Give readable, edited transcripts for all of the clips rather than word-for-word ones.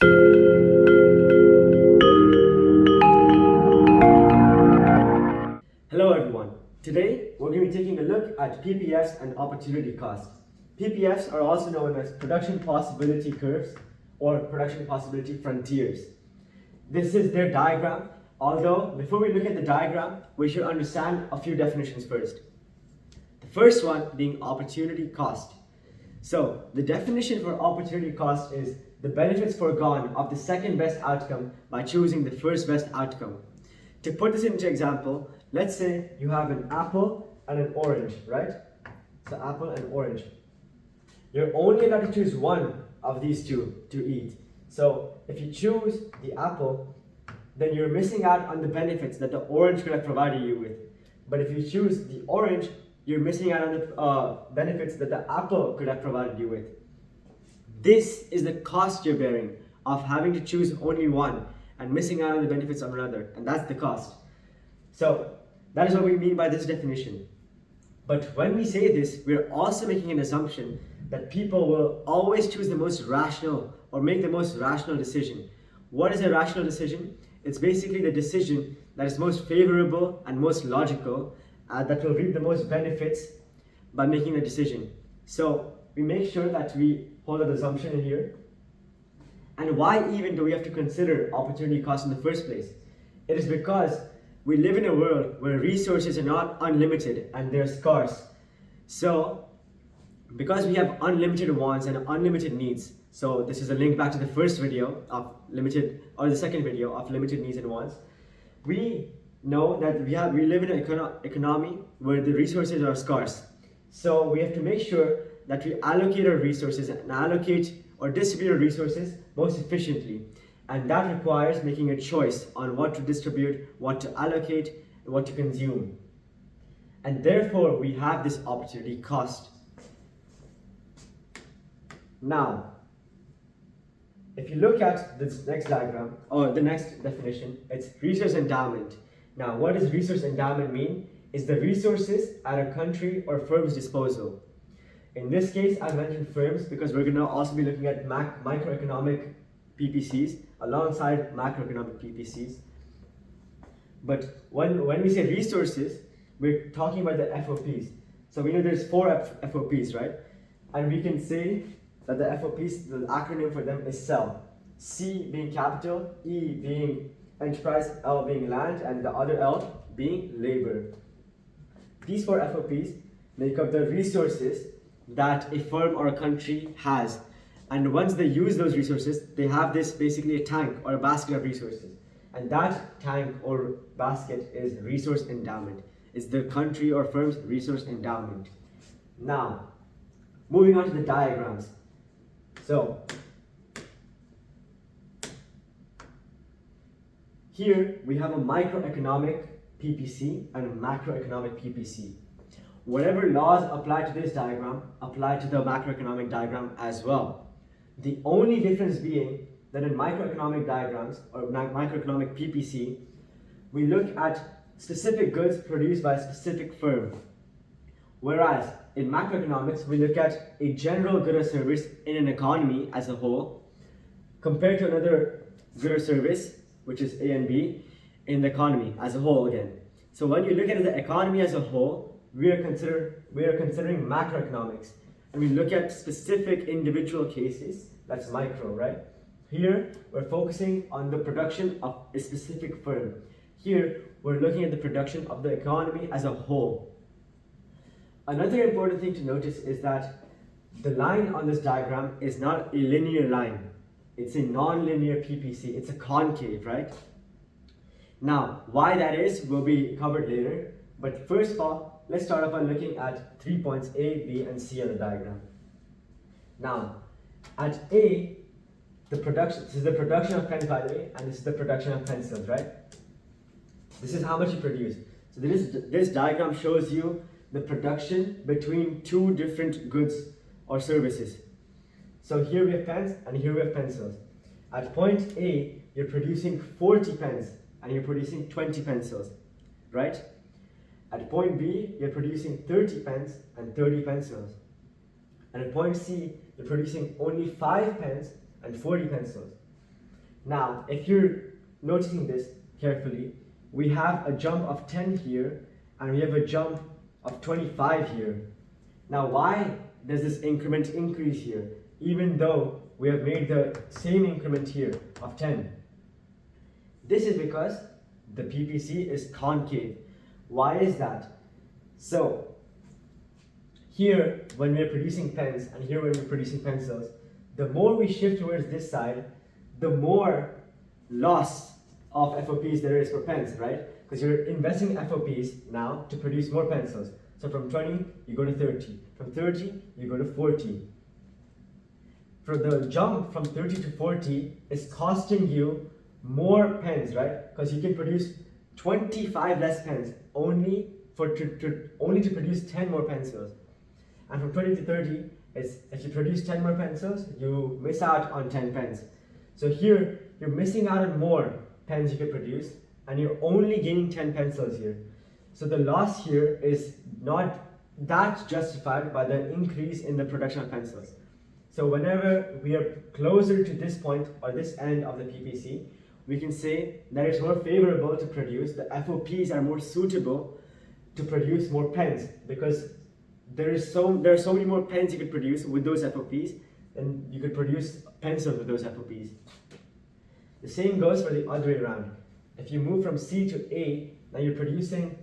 Hello everyone. Today we're going to be taking a look at PPFs and opportunity cost. PPFs are also known as production possibility curves or production possibility frontiers. This is their diagram, although before we look at the diagram, we should understand a few definitions first. The first one being opportunity cost. So the definition for opportunity cost is the benefits foregone of the second best outcome by choosing the first best outcome. To put this into example, let's say you have an apple and an orange, right? So apple and orange. You're only allowed to choose one of these two to eat. So if you choose the apple, then you're missing out on the benefits that the orange could have provided you with. But if you choose the orange, you're missing out on the benefits that the apple could have provided you with. This is the cost you're bearing of having to choose only one and missing out on the benefits of another, and that's the cost. So that is what we mean by this definition. But when we say this, we're also making an assumption that people will always choose the most rational or make the most rational decision. What is a rational decision? It's basically the decision that is most favorable and most logical, that will reap the most benefits by making a decision. So we make sure that we hold an assumption in here. And why even do we have to consider opportunity cost in the first place? It is because we live in a world where resources are not unlimited and they're scarce. So because we have unlimited wants and unlimited needs, so this is a link back to the first video of limited, or the second video of limited needs and wants, we know that we live in an economy where the resources are scarce. So we have to make sure that we allocate our resources and allocate or distribute our resources most efficiently. And that requires making a choice on what to distribute, what to allocate, and what to consume. And therefore, we have this opportunity cost. Now, if you look at this next diagram, or the next definition, it's resource endowment. Now, what does resource endowment mean? It's the resources at a country or firm's disposal. In this case, I mentioned firms because we're going to also be looking at microeconomic PPCs alongside macroeconomic PPCs. But when we say resources, we're talking about the FOPs. So we know there's 4 FOPs, right? And we can say that the FOPs, the acronym for them is CEL. C being capital, E being enterprise, L being land, and the other L being labor. These 4 FOPs make up the resources that a firm or a country has. And once they use those resources, they have this basically a tank or a basket of resources. And that tank or basket is resource endowment. It's the country or firm's resource endowment. Now, moving on to the diagrams. So, here we have a microeconomic PPC and a macroeconomic PPC. Whatever laws apply to this diagram apply to the macroeconomic diagram as well. The only difference being that in microeconomic diagrams or microeconomic PPC, we look at specific goods produced by a specific firm. Whereas in macroeconomics, we look at a general good or service in an economy as a whole compared to another good or service, which is A and B, in the economy as a whole again. So when you look at the economy as a whole, we are considering macroeconomics, and we look at specific individual cases. That's micro, right? Here we're focusing on the production of a specific firm. Here we're looking at the production of the economy as a whole. Another important thing to notice is that the line on this diagram is not a linear line. It's a non-linear PPC. It's a concave, right? Now, why that is will be covered later. But first of all, let's start off by looking at 3 points A, B, and C on the diagram. Now, at A, this is the production of pens, by the way, and this is the production of pencils, right? This is how much you produce. So this diagram shows you the production between 2 different goods or services. So here we have pens and here we have pencils. At point A, you're producing 40 pens and you're producing 20 pencils, right? At point B, you're producing 30 pens and 30 pencils. And at point C, you're producing only 5 pens and 40 pencils. Now, if you're noticing this carefully, we have a jump of 10 here, and we have a jump of 25 here. Now, why does this increment increase here, even though we have made the same increment here of 10? This is because the PPC is concave. Why is that? So, here, when we're producing pens, and here when we're producing pencils, the more we shift towards this side, the more loss of FOPs there is for pens, right? Because you're investing FOPs now to produce more pencils. So from 20, you go to 30. From 30, you go to 40. For the jump from 30 to 40 is costing you more pens, right? Because you can produce 25 less pens only to produce 10 more pencils. And from 20 to 30, if you produce 10 more pencils, you miss out on 10 pens. So here, you're missing out on more pens you could produce, and you're only gaining 10 pencils here. So the loss here is not that justified by the increase in the production of pencils. So whenever we are closer to this point or this end of the PPC, we can say that it's more favorable to produce, the FOPs are more suitable to produce more pens, because there are so many more pens you could produce with those FOPs than you could produce pencils with those FOPs. The same goes for the other way around. If you move from C to A, now you're producing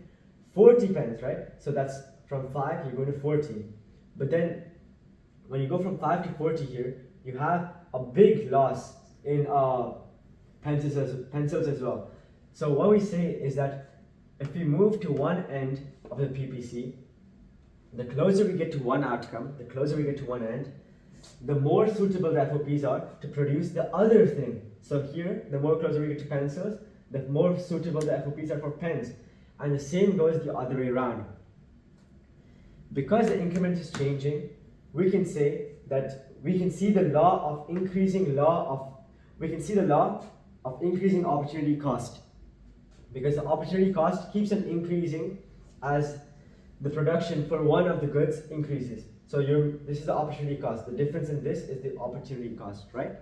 40 pens, right? So that's from 5, you go to 40. But then, when you go from 5 to 40 here, you have a big loss in pencils as well. So what we say is that if we move to one end of the PPC, the closer we get to one outcome, the closer we get to one end, the more suitable the FOPs are to produce the other thing. So here, the more closer we get to pencils, the more suitable the FOPs are for pens. And the same goes the other way around. Because the increment is changing, we can say that we can see the law of increasing opportunity cost. Because the opportunity cost keeps on increasing as the production for one of the goods increases. So this is the opportunity cost. The difference in this is the opportunity cost, right?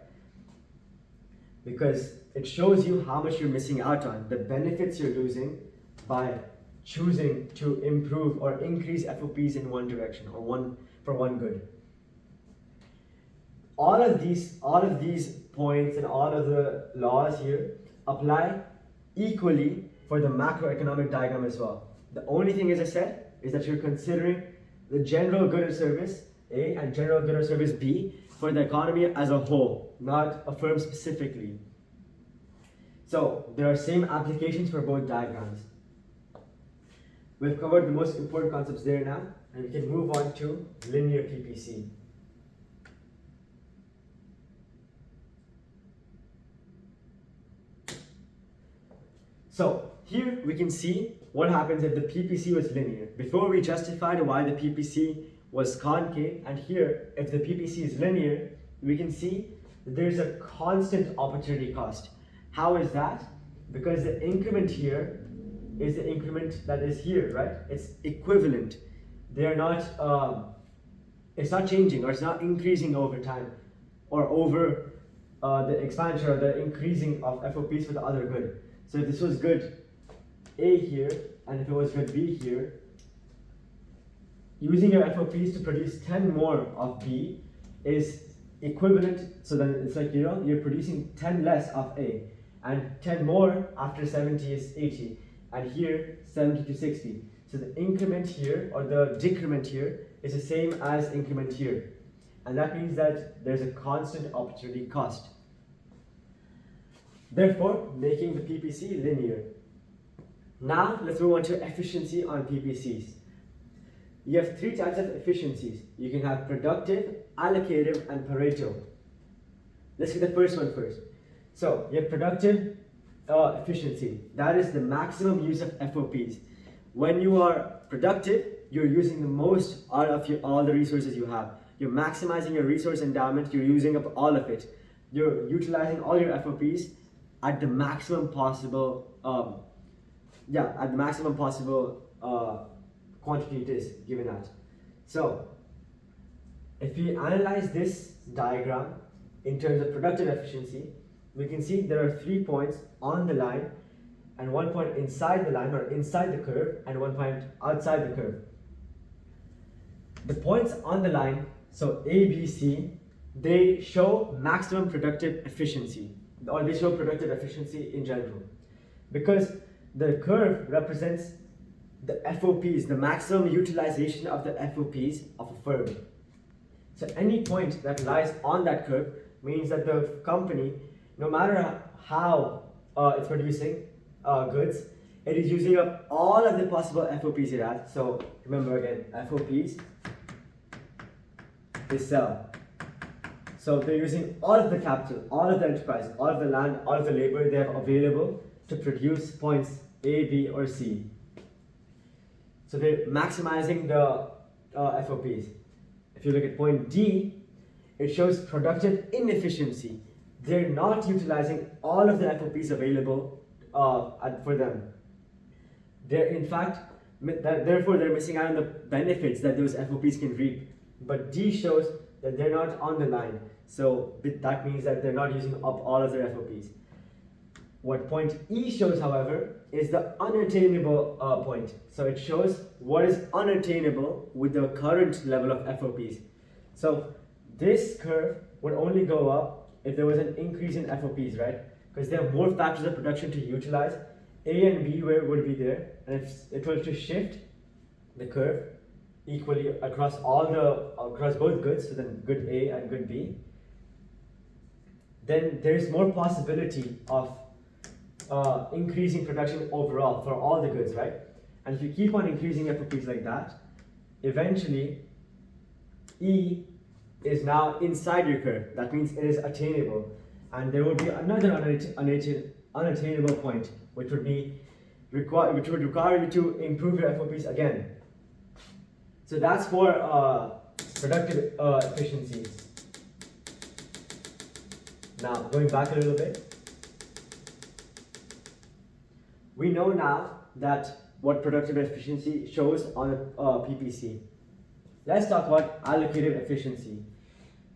Because it shows you how much you're missing out on, the benefits you're losing by choosing to improve or increase FOPs in one direction or for one good. All of these points and all of the laws here apply equally for the macroeconomic diagram as well. The only thing, as I said, is that you're considering the general good or service A and general good or service B for the economy as a whole, not a firm specifically. So there are same applications for both diagrams. We've covered the most important concepts there now, and we can move on to linear PPC. So here we can see what happens if the PPC was linear. Before we justified why the PPC was concave, and here if the PPC is linear, we can see that there's a constant opportunity cost. How is that? Because the increment here is the increment that is here, right? It's equivalent. They are not, it's not changing or it's not increasing over time or over the expansion or the increasing of FOPs for the other good. So if this was good A here, and if it was good B here, using your FOPs to produce 10 more of B is equivalent, so then it's like, you're producing 10 less of A, and 10 more after 70 is 80, and here 70 to 60. So the increment here, or the decrement here, is the same as increment here. And that means that there's a constant opportunity cost. Therefore, making the PPC linear. Now, let's move on to efficiency on PPCs. You have three types of efficiencies. You can have productive, allocative, and Pareto. Let's get the first one first. So, you have productive efficiency. That is the maximum use of FOPs. When you are productive, you're using the most out of all the resources you have. You're maximizing your resource endowment, you're using up all of it. You're utilizing all your FOPs at the maximum possible quantity it is given at. So, if we analyze this diagram in terms of productive efficiency, we can see there are 3 points on the line and 1 point inside the line or inside the curve and 1 point outside the curve. The points on the line, so A, B, C, they show maximum productive efficiency, or they show productive efficiency in general, because the curve represents the FOPs, the maximum utilization of the FOPs of a firm. So any point that lies on that curve means that the company, no matter how it's producing goods, it is using up all of the possible FOPs it has. So remember again, FOPs is sell. So they're using all of the capital, all of the enterprise, all of the land, all of the labor they have available to produce points A, B, or C. So they're maximizing the FOPs. If you look at point D, it shows productive inefficiency. They're not utilizing all of the FOPs available for them. They're in fact, therefore they're missing out on the benefits that those FOPs can reap. But D shows that they're not on the line. So that means that they're not using up all of their FOPs. What point E shows, however, is the unattainable point. So it shows what is unattainable with the current level of FOPs. So this curve would only go up if there was an increase in FOPs, right? Because there are more factors of production to utilize. A and B would be there, and if it was to shift the curve equally across both goods, so then good A and good B, then there is more possibility of increasing production overall for all the goods, right? And if you keep on increasing FOPs like that, eventually E is now inside your curve. That means it is attainable, and there will be another unattainable point, which would require you to improve your FOPs again. So that's for productive efficiencies. Now, going back a little bit, we know now that what productive efficiency shows on a PPC. Let's talk about allocative efficiency.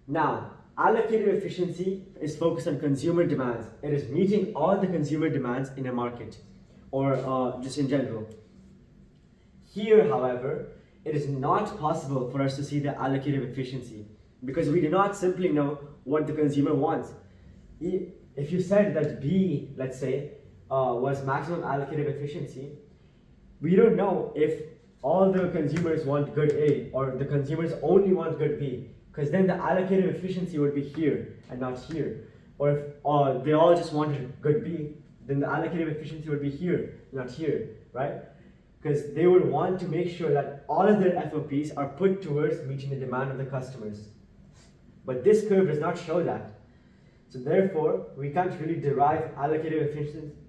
Now, allocative efficiency is focused on consumer demands. It is meeting all the consumer demands in a market, or just in general. Here, however, it is not possible for us to see the allocative efficiency because we do not simply know what the consumer wants. If you said that B, let's say, was maximum allocative efficiency, we don't know if all the consumers want good A or the consumers only want good B, because then the allocative efficiency would be here and not here. Or if they all just wanted good B, then the allocative efficiency would be here, not here, right? Because they would want to make sure that all of their FOPs are put towards meeting the demand of the customers. But this curve does not show that. So therefore, we can't really derive allocative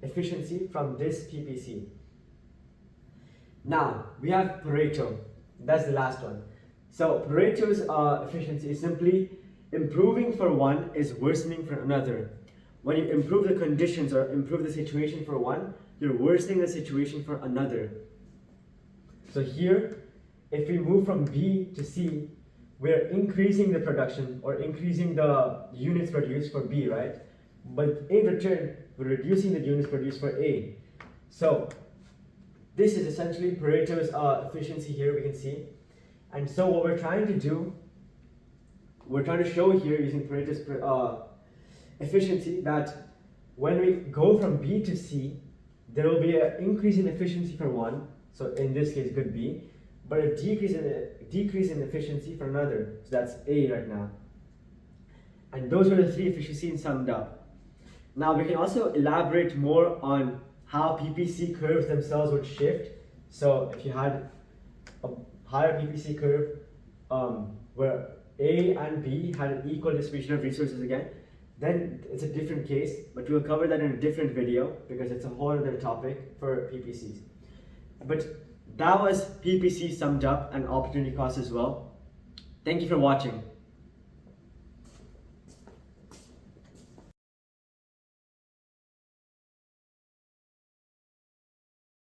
efficiency from this PPC. Now, we have Pareto. That's the last one. So Pareto's efficiency is simply improving for one is worsening for another. When you improve the conditions or improve the situation for one, you're worsening the situation for another. So here, if we move from B to C, we're increasing the production or increasing the units produced for B, right? But in return, we're reducing the units produced for A. So this is essentially Pareto's efficiency here, we can see. And so what we're trying to do, we're trying to show here using Pareto's efficiency that when we go from B to C, there will be an increase in efficiency for one, so in this case good B, but a decrease in efficiency for another, so that's A right now. And those are the three efficiencies summed up. Now we can also elaborate more on how PPC curves themselves would shift. So if you had a higher PPC curve where A and B had an equal distribution of resources again, then it's a different case, but we'll cover that in a different video because it's a whole other topic for PPCs. But that was PPC summed up and opportunity cost as well. Thank you for watching.